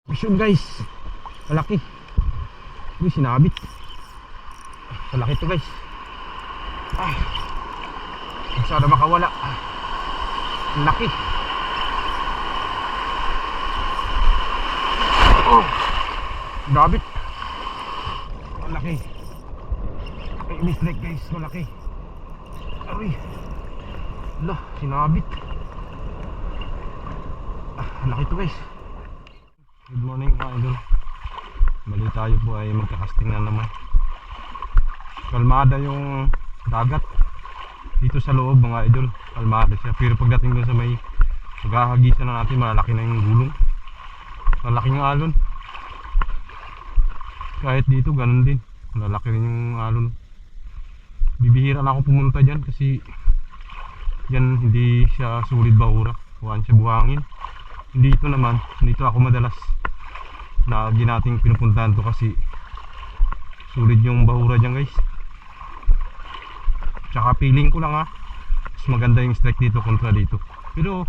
Yun guys, malaki. Uy, sinabit. Malaki to guys. Sana makawala. Ang laki. Oh, nabit. Malaki. Ay, mistrike guys, malaki. Uy, lah, sinabit. Laki to guys. Good morning mga idol. Bali tayo po ay magkakasting na naman. Kalmada yung dagat dito sa loob mga idol. Kalmada siya. Pero pagdating dun sa may maghahagisan na natin, malaki na yung gulong. Malaking alon. Kahit dito ganun din. Malaki rin yung alon. Bibihira na ako pumunta dyan kasi dyan hindi siya sulit bahura. Huwag siya buhangin. Dito naman, dito ako madalas na nating pinupuntahan to kasi sulit yung bahura dyan guys. Tsaka feeling ko lang mas maganda yung strike dito kontra dito. Pero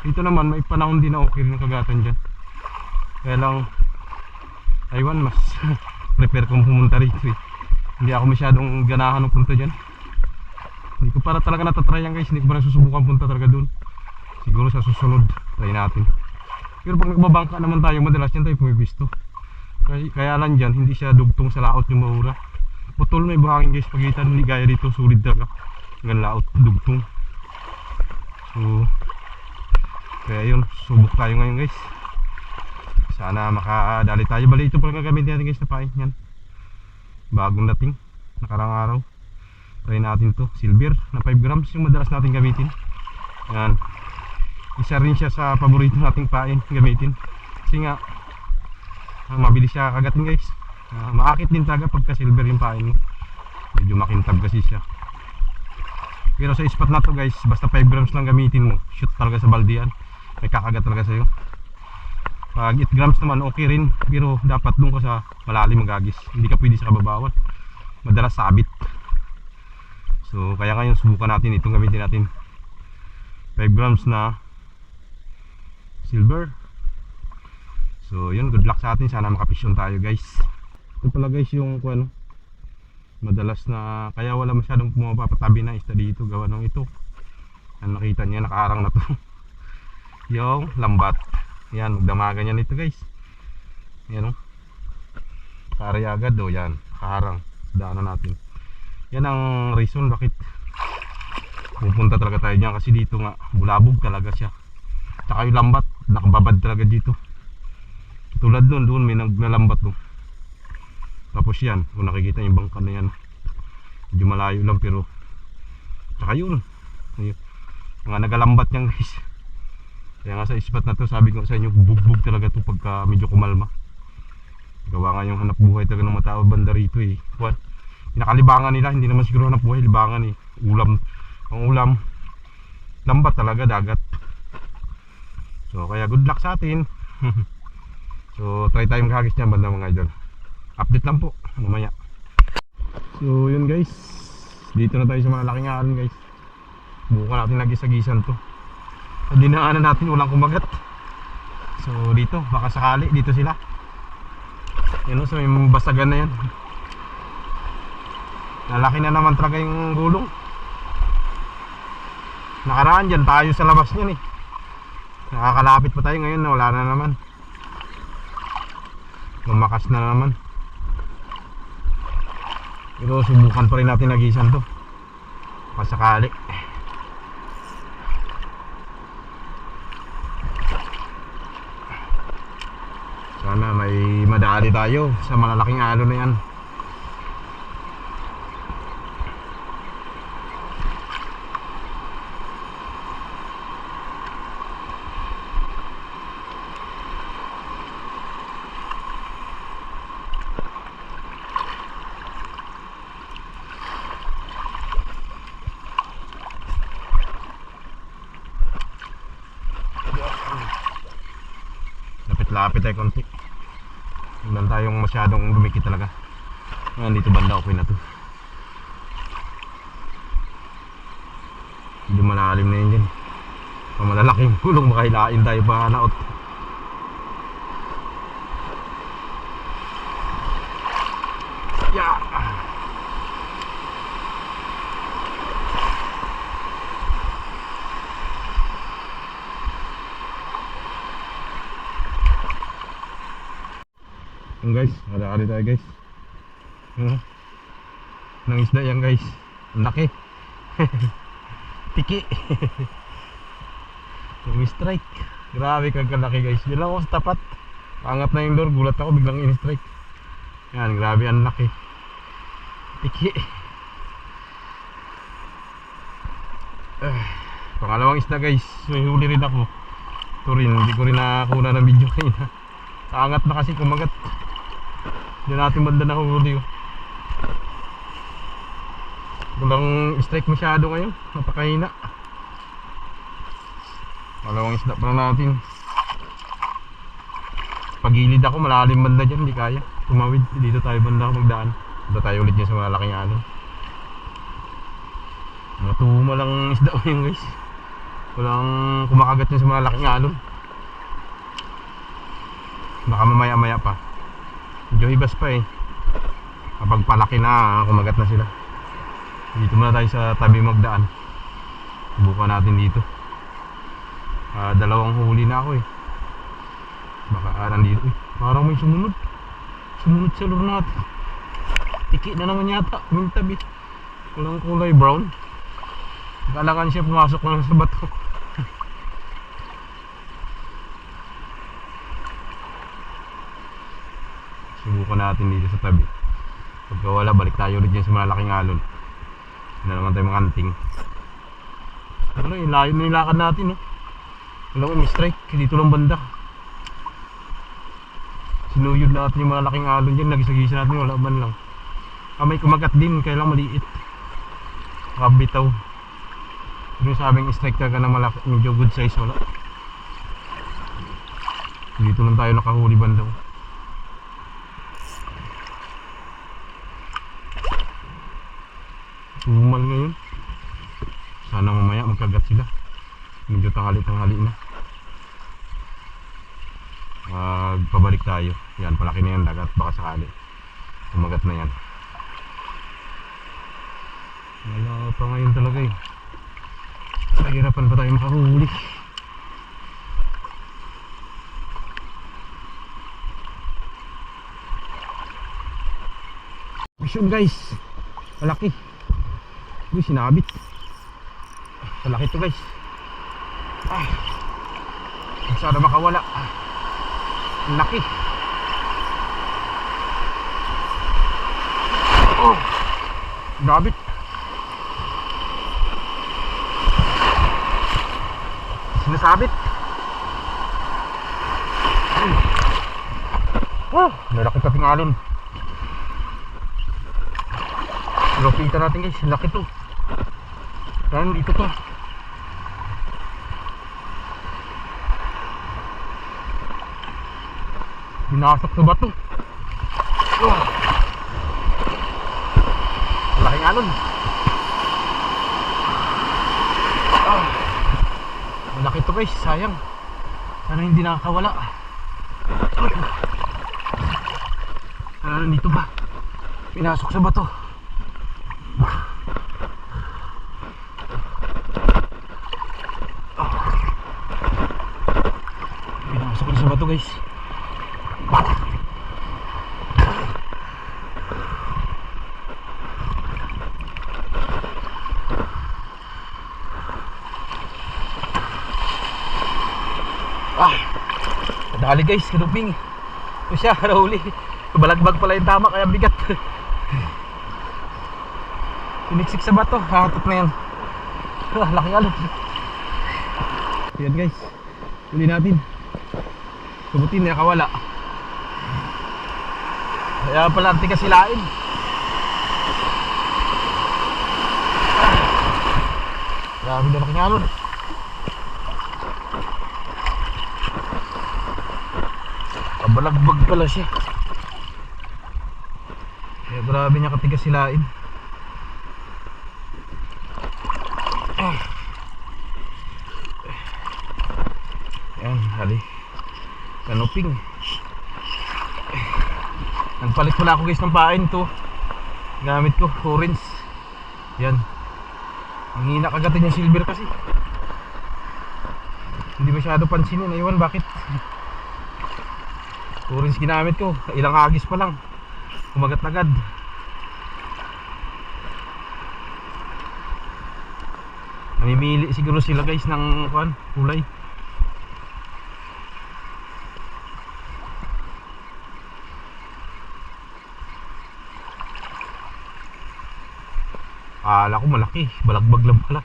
dito naman may panahon din na okay rin yung kagatan dyan. Kaya lang aywan, mas prepare kong pumunta rito eh. Hindi ako masyadong ganahan ng punta dyan. Hindi ko para talaga natatry yan guys. Hindi ko pa nasusubukan punta talaga dun. Siguro sa susunod try natin. Pero pag nagbabangka naman tayo, madalas yan tayo pumipisto. Kaya lang dyan, hindi siya dugtong sa laot yung bahura. Putol may buhangin guys, pagitan, hindi gaya dito, sulit talaga. Hanggang laot, dugtong. So, kaya yun, subok tayo ngayon guys. Sana makadali tayo. Bali ito pala gagamitin natin guys na pain. Yan. Bagong dating, nakarang araw. Try natin to, silver na 5 grams yung madalas natin gamitin. Yan. Isa rin siya sa paborito nating pain gamitin. Kasi nga mabilis siya kagatin guys. Maakit din talaga pagka silver yung pain mo. Medyo makintab kasi siya. Pero sa spot na to guys, basta 5 grams lang gamitin mo, shoot talaga sa baldian. May kakagat talaga sa'yo. Pag 8 grams naman okay rin. Pero dapat doon ka sa malalim magagis. Hindi ka pwede sa kababawan. Madalas sabit. So kaya ngayon subukan natin itong gamitin natin. 5 grams na silver. So yun, good luck sa atin. Sana makapisyon tayo guys. Ito pala guys yung madalas na, kaya wala masyadong pumapatabi na isda dito gawa ng ito. Ang nakita niya, nakaharang na to. Yung lambat. Yan, magdamagan yan ito guys. Yan o, kari agad o, yan, nakaharang. Daanan natin. Yan ang reason bakit pupunta talaga tayo dyan, kasi dito nga bulabog talaga siya. Tsaka yung lambat, nakababad talaga dito. Tulad doon may naglalambat doon. Tapos yan, kung nakikita yung bangka na yan, medyo malayo lang pero tsaka yun, mga nagalambat yan guys. Kaya nga sa spot na to, sabi ko sa inyo, bugbog talaga to pagka medyo kumalma. Gawa nga yung hanap buhay talaga ng matao banda rito eh. What? Pinakalibangan nila, hindi naman siguro hanap buhay, libangan eh. Ulam, ang ulam lambat talaga, dagat. So kaya good luck sa atin. So try tayong kahagis niyan banda mga idol. Update lang po mamaya. So yun guys, dito na tayo sa malaking alon guys. Bukan natin nagis-agisan to. Sa dinaanan natin walang kumagat. So dito baka sakali dito sila. Yan o, so may basagan na yan. Lalaki na naman talaga yung gulong. Nakaraan dyan tayo sa labas niyan eh. Nakakalapit pa tayo ngayon, wala na naman. Lumakas na naman. Pero subukan pa rin natin nagisan to. Pasakali. Sana may madali tayo sa malalaking alon na yan. Lapit tayo konti. Hindi tayong masyadong dumikit talaga. Dito banda okay na to. Hindi malalim na yun dyan. Malalaking gulong, makahilain tayo pa naot. Yung guys, kada-kada tayo guys. Nang isda yan guys. Ang laki. Tiki. Yung strike. Grabe kagkalaki guys. Diyan lang ako sa tapat. Angat na yung lure. Gulat ako biglang in-strike. Yan, grabe ang laki. Tiki. Pangalawang isda guys. May huli rin ako. Ito rin, hindi ko rin nakakuha ng video kanina. Angat na kasi kumagat. Hindi natin banda nahuli. Walang strike masyado ngayon. Napakahina. Pangalawang isda pa natin. Pagilid ako, malalim banda dyan. Hindi kaya tumawid. Dito tayo banda magdaan. Dito tayo ulit dyan sa malaking alon. Matuma lang isda ko yun guys. Walang kumakagat niya sa malaking alon. Baka mamaya maya pa. Medyo hibas pa eh. Kapag palaki na, kumagat na sila. Dito muna tayo sa tabi magdaan. Subukan natin dito. Dalawang huli na ako eh. Baka nandito eh. Parang may sumunod. Sumunod sa lure natin. Tiki na naman yata. Yung tabi. Walang kulay brown. Kailangan siya pumasok lang sa bato. Subukan natin dito sa tabi. Pagka wala, balik tayo ulit dyan sa malaking alon. Hindi na naman tayo makanting. Ano yung layo na yung lakad natin no? Wala ko may strike. Dito lang banda. Sinuyod natin yung malaking alon dyan. Nagisa-gisa natin, wala man lang. May kumagat din, kaya lang maliit. Kabitaw. Yung sabing strike ka na malaki, medyo good size, wala. Dito lang tayo nakahuli banda. Tumal ngayon. Sana mamaya magkagat sila. Medyo tanghali-tanghali na. Pabalik tayo. Yan, palaki na yan dagat. Baka sakali kumagat na yan. Wala pa ngayon talaga eh. Nahirapan pa tayo makahuli. Vision guys. Malaki. Uy, sinabit. Malaki to guys. Sana makawala. Ang laki. Oh, nabit. Sinasabit. Oh, malaki pa pingalon. Lokita natin guys, laki to. Yan, dito to. Binasok sa bato. Oh, laking alon. Malaki to guys, sayang. Sana hindi nakakawala. Sana nandito ba? Pinasok sa bato. Pinasok na sa bato guys. Dali guys, kaduping. Ito siya, nahuli. Balagbag pala yung tama, kaya bigat. Piniksik sa bato, hatot na yan. Laki alon. Yan guys, huli natin. Subutin, nakawala. Kaya pala ang tigas silain. Grabe na laking alon. Balagbag pala siya. Kaya grabe niya katigas silain. Yan, hali. Kanuping. Nagpalit pala ako guys ng pain to. Gamit ko, orange. Yan. Ang hina kagatin yung silver kasi. Hindi masyado pansinin. Aywan, bakit? Orange ginamit ko, ilang hagis pa lang kumagat agad. Namimili siguro sila guys ng kulay. Akala ko malaki, balagbag lang pala.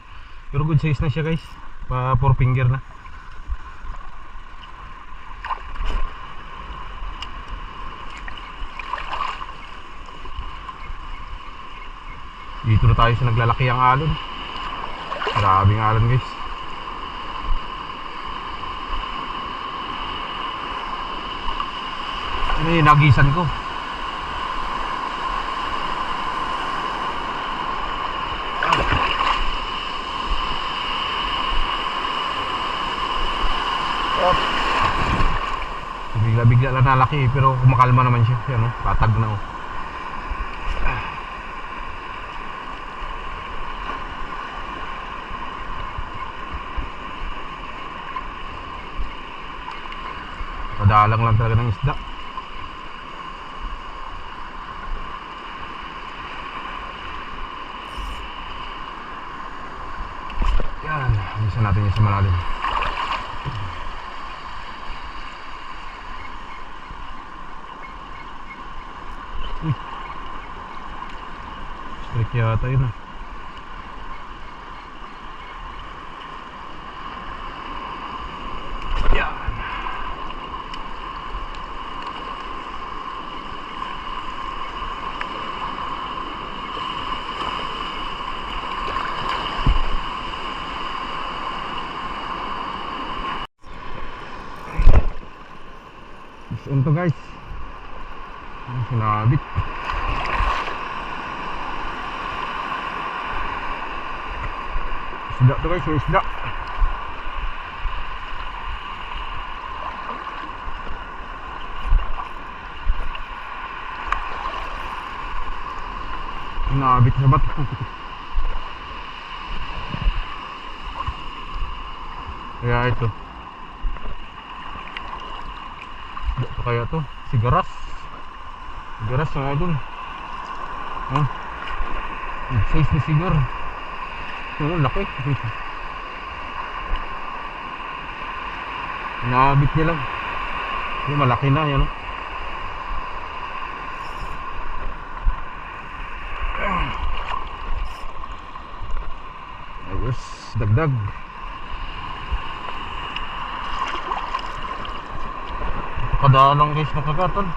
Pero good size na siya guys, pa 4 finger na. Dito na tayo sa naglalaki ang alon. Grabing alon guys. Ano yung nagisan ko? Bigla-bigla lang nalaki pero kumakalma naman siya. Yan, patag na oh. Padalang lang talaga ng isda. Yan, alisan natin yung sa malalim. Uy, strike yata yun ah. Ito guys, sinabit. Isda to guys, yung isda. Sinabit sa bato. Kaya ito. Ito kaya to, sigaras. Sigaras nga dun. Size ni sigar. Laki. Nabit niya lang. Malaki na yan. Ayos, dagdag. Padalang guys na kagatan.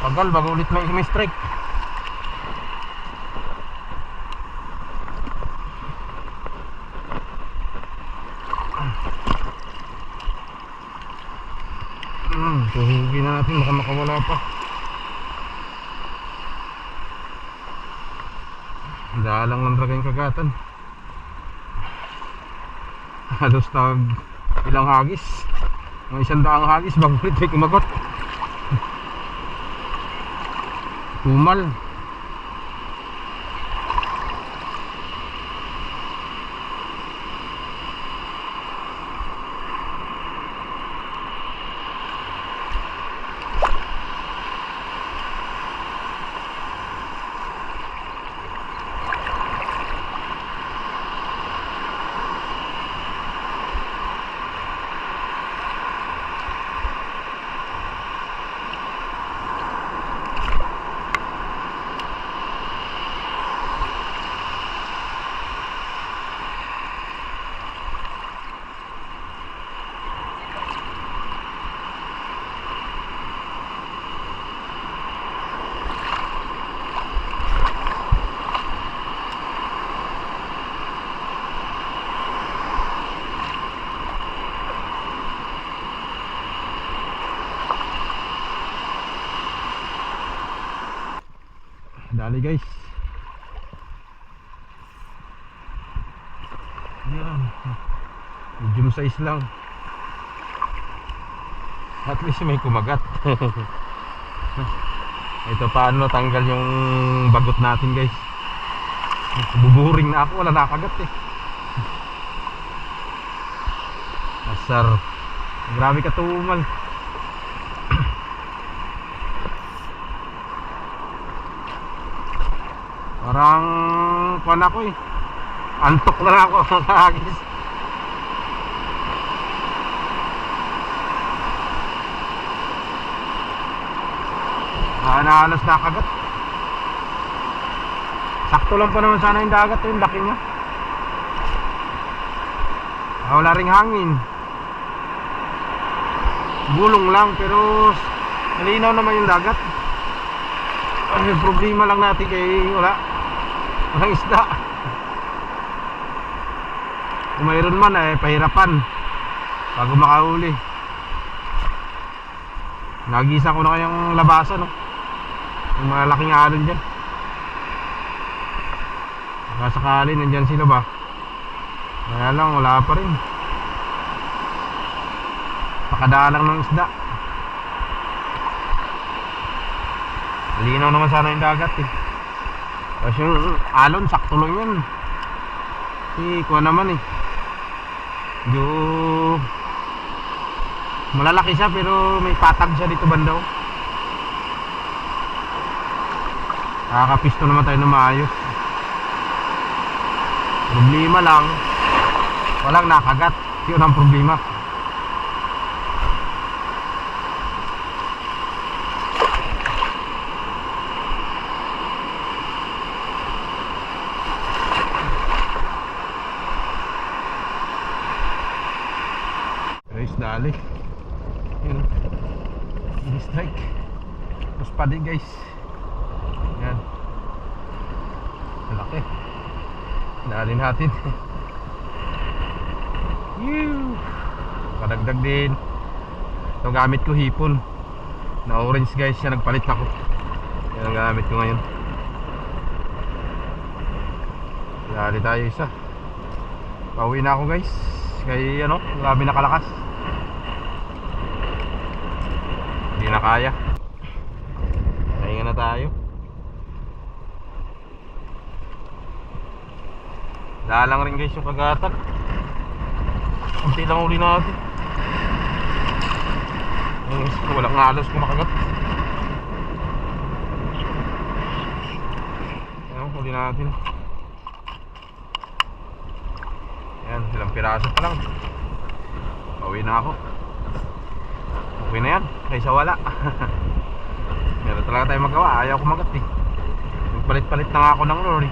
Tagal bago ulit may strike. Tuhugin na natin, baka makawala pa. Dalang lang talaga yung kagatan. Halos tag ilang hagis. Mga 100 hagis bago ulit may kumagot. Tumal. Dali guys. Yan. Medium size lang. At least may kumagat. Ito paano tanggal yung bagot natin guys. Buburing na ako, wala nakagat eh. Asar. Grabe ka tumal. Parang kuwan ako eh. Antok na ako kakagis. Na halos nakagat. Sakto lang pa naman sana yung dagat, yung laki niya. Wala ring hangin. Gulong lang pero malinaw naman yung dagat. Ang problema lang natin kay walang isda. Kung mayroon man ay pahirapan bago makahuli. Nagisa ko na kayong labasan, no? Yung malaking alon dyan. Baka sakali nandyan sila ba? Kaya lang wala pa rin. Pakadalang ng isda. Malinaw naman sana yung dagat eh. Kasi yung alon sakto lang yan. Kuha naman eh. Medyo malalaki siya pero may patag siya dito banda. Nakakapisto naman tayo na maayos. Problema lang, walang nakagat. Yun ang problema. Guys, dali. Yun, strike. Tapos pa din guys. Yan. Malaki. Dali natin. Kadagdag din. Ito gamit ko hipon na orange guys. Yan nagpalit ako. Yan ang gamit ko ngayon. Dali tayo isa. Pauwi na ako guys. Kaya grabe nakalakas. Hindi na kaya. Kaya na tayo. Dalang rin guys yung kagatan. Kunti lang uli natin. Walang ngalos kung makagat. Ayan, uli natin. Ayan, silang piraso pa lang. Pauwi na ako. Okay na yan, kaysa wala. Meron talaga tayo magawa. Ayaw kumagat eh. Palit-palit na nga ako ng lure.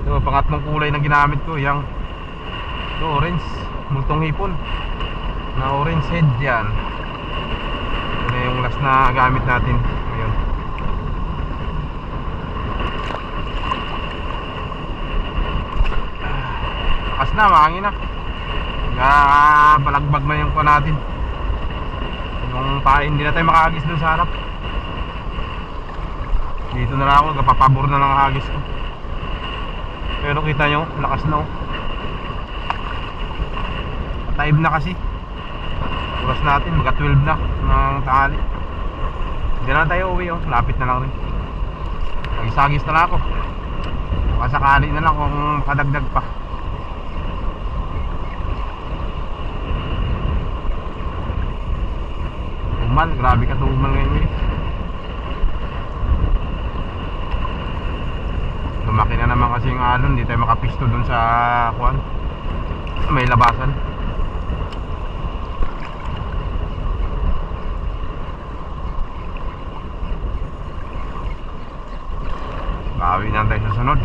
Ito, pangatlong kulay na ginamit ko. Yung orange, multong hipon na orange head yan. Ito na yung last na gamit natin ngayon. Lakas na, mahangin na. Balagbag na yung kuha natin. Yung pain, hindi na tayo makahagis doon sa harap. Dito na lang ako, kapapabor na lang ang hagis ko. Pero kita nyo, lakas na oh. Time na kasi. Oras natin, mga 12 na ng tanghali. Hindi na tayo uwi oh, lapit na lang rin. Magisagis na lang ako. Makasakali na lang kung kadagdag pa. Tumal, grabe ka tumal ngayon eh. Lumaki na naman kasi yung alon, hindi tayo makapisto dun sa kuwan. May labasan. Bawi na tayo sa sunod.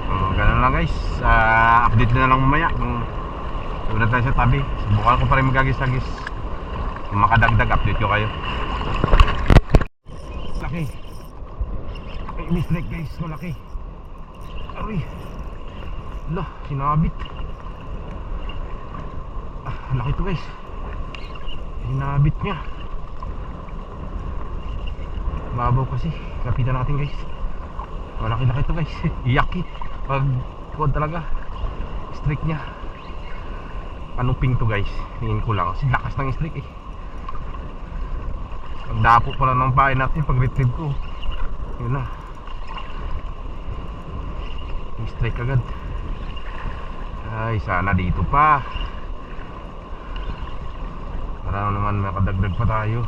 So, ganun lang guys. Update na lang mamaya kung doon na tayo sa tabi. Subukan ko pa rin magagis-agis. Kung makadagdag, update ko kayo. Laki. Ay, mistrike guys, malaki. Aray. Lah, sinabit. Laki to guys. Sinabit niya. Babaw kasi. Kapitan natin guys. Malaki-laki to guys. Yaki. Pag kuwan talaga. Strike niya. Panuping to guys. Tingin ko lang. Kasi lakas ng strike eh. Pagdapo pala ng pain natin pag retrieve ko. Yun na. Strike agad. Ay, sana dito pa. Para naman makadagdag pa tayo.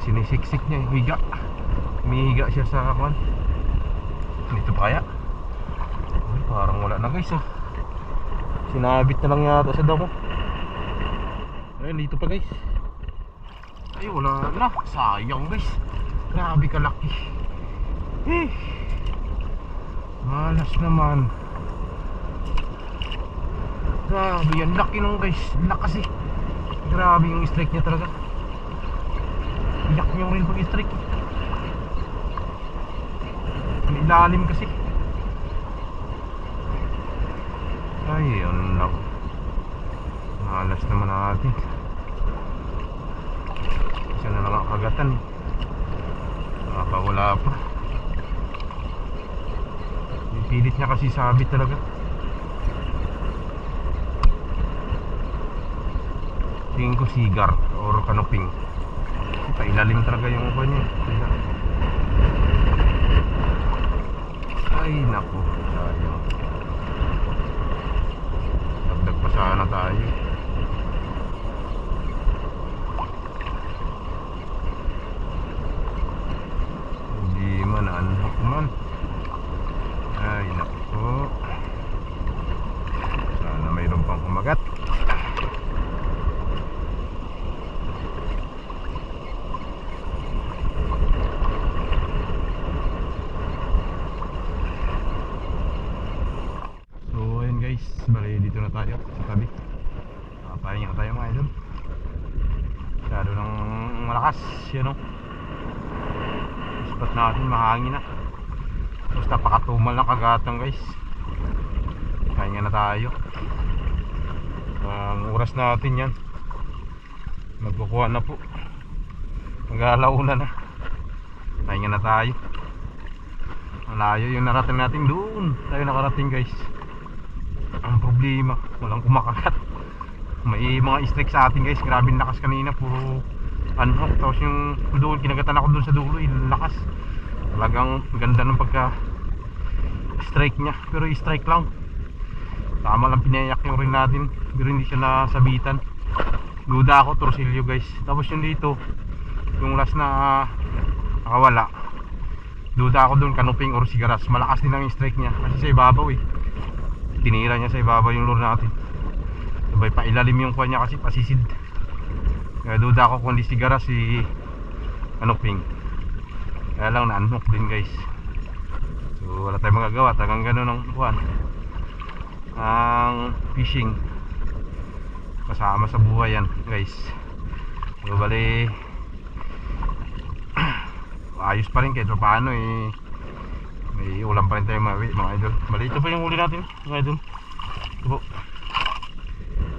Sinisiksik niya, higa. Humihiga siya sa kwan. Dito pa kaya? Ay, parang wala na guys ah. Sinabit na lang yata sa damo. Ay, dito pa guys. Ay, wala na. Sayang guys. Grabe kalaki. Eh, malas naman. Grabe yan, laki nung guys. Lakas eh. Grabe yung strike niya talaga. Iyak niyo rin pag strike. May ilalim kasi. Ay, yun lang. Malas naman natin. Isa na lang ang kagatan. Nakakawala pa. Pilit niya kasi sabit talaga. Tingin ko sigar or kanoping. Pailalim talaga yung upo niya. Ay naku, sayang. Dagdag pa sana tayo. Hindi man, anhak man. Ay naku, sana mayroon pang kumagat. Bali dito na tayo sa tabi. Pahinga tayo mga idol. Masyado ng malakas yun o. Spot natin mahangin na. Basta pakatumal ng kagatang guys. Pahinga na tayo. Ang oras natin yan, magkukuha na po. Mag-alauna na. Pahinga na tayo. Malayo yung narating natin doon. Tayo nakarating guys. Ang problema, walang kumakagat. May mga strike sa atin guys. Grabe lakas kanina, puro unhook. Tapos yung doon, kinagatan ako doon sa dulo, lakas. Talagang ganda ng pagka strike niya. Pero strike lang. Tama lang pinayak yung rin natin. Pero hindi siya nasabitan. Duda ako, torsilyo guys. Tapos yung dito, yung last na nakawala, duda ako doon, kanuping or sigaras. Malakas din ang strike niya kasi sa ibabaw eh. Tinira niya sa ibabaw yung lure natin. Sabay pa ilalim yung kuha niya kasi pasisid. Kaya duda ako kung di sigara si kanuping. Kaya lang na-unhook din guys. So wala tayong magagawa. Tagang gano'n ang kuhan. Ang fishing kasama sa buhay yan guys. So bali ayos pa rin kahit paano eh. May ulam pa rin tayo mga idol. Bali ito pa yung huli natin mga idol. Ito po.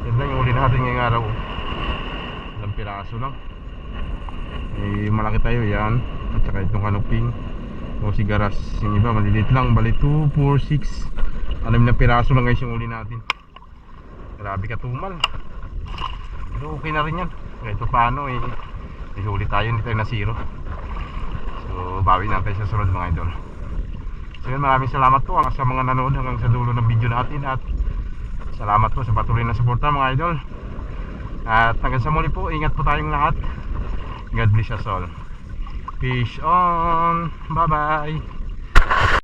Yan lang yung huli natin ngayong araw. Ilang piraso lang. Eh malaki tayo yan. At saka itong kanuping o sigaras. Yung iba maliliit lang. Bali 2, 4, 6 6 na piraso lang guys yung huli natin. Grabe katumal. Pero okay na rin yan. Kahit paano eh may huli tayo, hindi tayo na zero. So bawi natin sa sunod mga idol. So yun, maraming salamat po sa mga nanood hanggang sa dulo ng video natin. At salamat po sa patuloy na suporta mga idol. At hanggang sa muli po, ingat po tayong lahat. God bless us all. Fish on. Bye bye.